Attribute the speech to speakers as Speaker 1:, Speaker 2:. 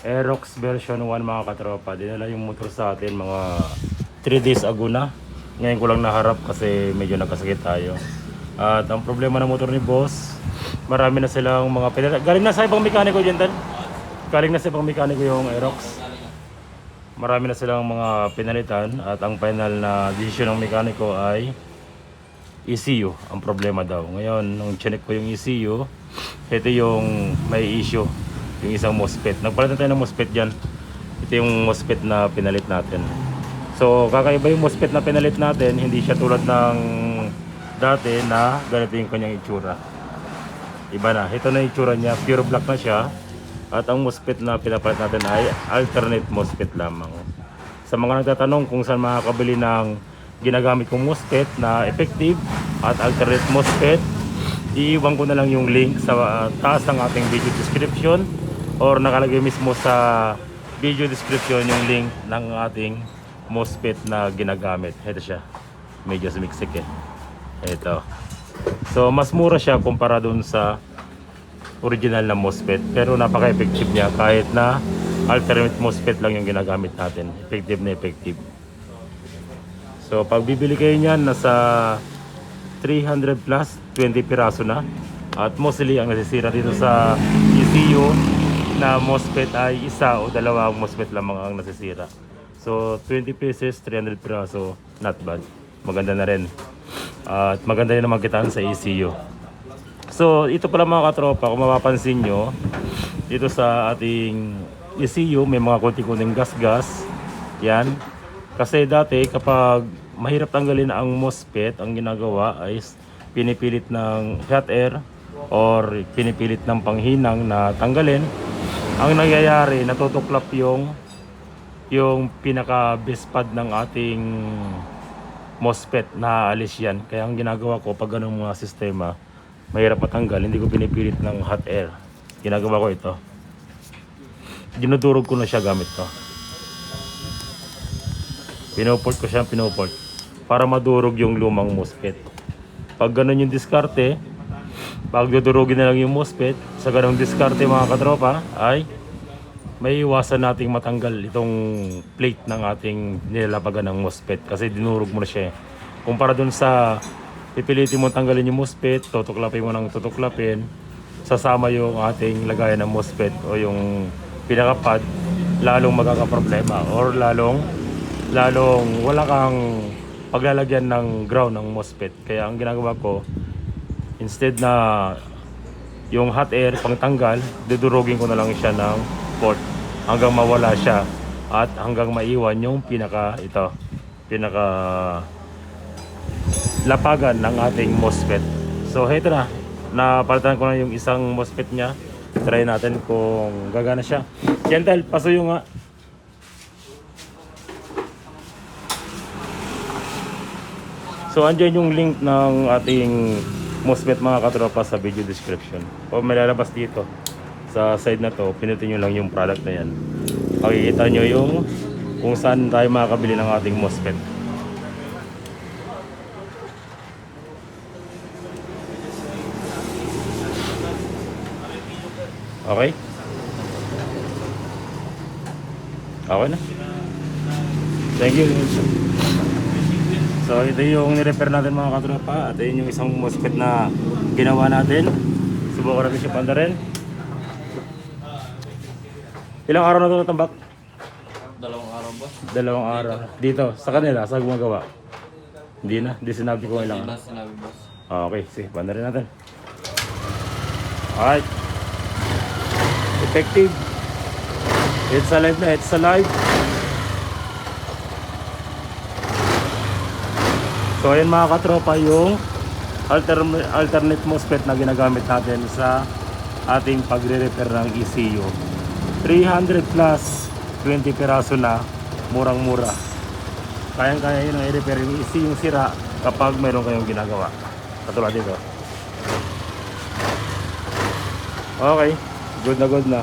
Speaker 1: Aerox version 1 mga katropa. Dinala yung motor sa atin mga 3 days ago na. Ngayon ko lang naharap kasi medyo nagkasakit tayo. At ang problema ng motor ni boss, marami na silang mga galing na sa ibang mekaniko dyan tal. Galing na sa ibang mekaniko yung Aerox. Marami na silang mga pinalitan at ang final na decision ng mekaniko ay ECU ang problema daw. Ngayon, nung chinek ko yung ECU, ito yung may issue, yung isang MOSFET. Nagpalit na tayo ng MOSFET dyan. Ito yung MOSFET na pinalit natin. So, kakaiba yung MOSFET na pinalit natin. Hindi siya tulad ng dati na ganito yung kanyang itsura. Iba na. Ito na yung itsura niya. Pure black na siya. At ang MOSFET na pinapalit natin ay alternate MOSFET lamang. Sa mga nagtatanong kung saan makakabili ng ginagamit kong MOSFET na effective at alternate MOSFET, iiwan ko na lang yung link sa taas ng ating video description or nakalagay mismo sa video description yung link ng ating MOSFET na ginagamit. Ito siya, medyo sumiksik eh. Ito. So mas mura siya kumpara dun sa original na MOSFET, pero napaka-effective niya kahit na alternate MOSFET lang yung ginagamit natin. Effective na effective. So pag bibili kayo niyan, nasa 300 plus, 20 piraso na. At mostly ang nasisira dito sa ECU na MOSFET ay isa o dalawang MOSFET lamang ang nasisira. So 20 pieces, 300 piraso, not bad. Maganda na rin. At maganda rin naman kitaan sa ECU. So ito pala mga katropa, kung mapapansin nyo, dito sa ating ECU may mga konti-konting gas-gas. Yan. Kasi dati kapag mahirap tanggalin ang MOSFET, ang ginagawa ay pinipilit ng hot air or pinipilit ng panghinang na tanggalin. Ang nangyayari, natutuklap yung pinaka-base pad ng ating MOSFET, na alis yan. Kaya ang ginagawa ko pag ganung mga sistema, mahirap matanggal, hindi ko pinipilit ng hot air. Ginagawa ko ito. Dinudurog ko na siya gamit to. Pinuport ko siya, pinuport para madurog yung lumang MOSFET. Pag ganun yung diskarte, pag dudurugin na lang yung MOSFET, sa ganung diskarte mga katropa, ay may iwasan nating matanggal itong plate ng ating nilalapagan ng MOSFET kasi dinurog mo na siya. Kumpara dun sa pipilitin mo tanggalin yung MOSFET, tutuklapin mo ng tutuklapin, sasama yung ating lagayan ng MOSFET o yung pinaka-pad, lalong magkakaproblema or lalong wala kang paglalagyan ng ground ng MOSFET. Kaya ang ginagawa ko, instead na yung hot air pang tanggal, dudurugin ko na lang siya ng port hanggang mawala siya at hanggang maiwan yung pinaka lapagan ng ating MOSFET. So heto na, napalitan ko na yung isang MOSFET niya. Try natin kung gagana siya. Gentle, pasuyo nga. So andyan yung link ng ating MOSFET mga katropa sa video description. O may lalabas dito sa side na to, pinutin nyo lang yung product na yan. Makikita nyo yung kung saan tayo makakabili ng ating MOSFET. Okay? Okay na. Thank you. So ito yung ni-repair natin mga katropa. At yun yung isang MOSFET na ginawa natin. Subukan natin siya panda rin. Ilang araw na ito natambak?
Speaker 2: 2 araw ba?
Speaker 1: 2 araw. Dito, sa kanila, sa gumagawa. Hindi na, hindi sinabi ko ilang
Speaker 2: Hindi
Speaker 1: araw.
Speaker 2: na sinabi boss.
Speaker 1: Okay, sige, panda rin natin. Alright. Effective. It's alive na, it's alive. So ayan mga katropa yung alternate MOSFET na ginagamit natin sa ating pagre-repair ng ECU. 300 plus, 20 piraso na, murang-mura. Kayang-kaya yun ang i-repair yung ECU yung sira kapag mayroon kayong ginagawa. Katulad dito. Okay, good na good na.